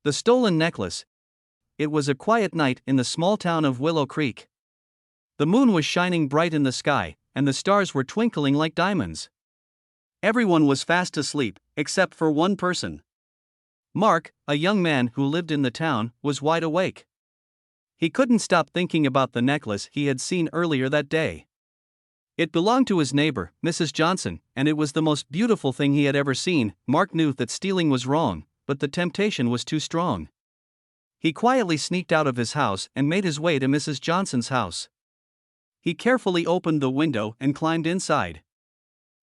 The stolen necklace. It was a quiet night in the small town of Willow Creek. The moon was shining bright in the sky, and the stars were twinkling like diamonds. Everyone was fast asleep, except for one person. Mark, a young man who lived in the town, was wide awake. He couldn't stop thinking about the necklace he had seen earlier that day. It belonged to his neighbor, Mrs. Johnson, and it was the most beautiful thing he had ever seen. Mark knew that stealing was wrong, but the temptation was too strong. He quietly sneaked out of his house and made his way to Mrs. Johnson's house. He carefully opened the window and climbed inside.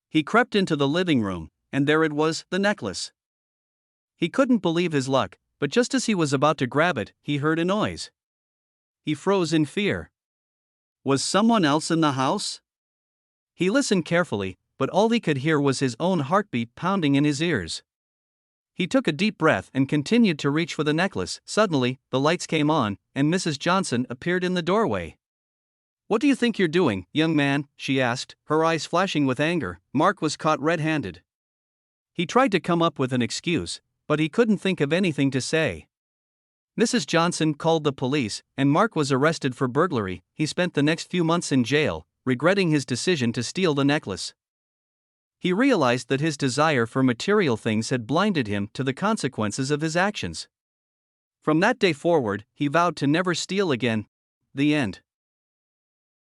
He crept into the living room, and there it was, the necklace. He couldn't believe his luck, but just as he was about to grab it, he heard a noise. He froze in fear. Was someone else in the house? He listened carefully, but all he could hear was his own heartbeat pounding in his ears. He took a deep breath and continued to reach for the necklace. Suddenly, the lights came on, and Mrs. Johnson appeared in the doorway. "What do you think you're doing, young man?" she asked, her eyes flashing with anger. Mark was caught red-handed. He tried to come up with an excuse, but he couldn't think of anything to say. Mrs. Johnson called the police, and Mark was arrested for burglary. He spent the next few months in jail, regretting his decision to steal the necklace. He realized that his desire for material things had blinded him to the consequences of his actions. From that day forward, he vowed to never steal again. The end.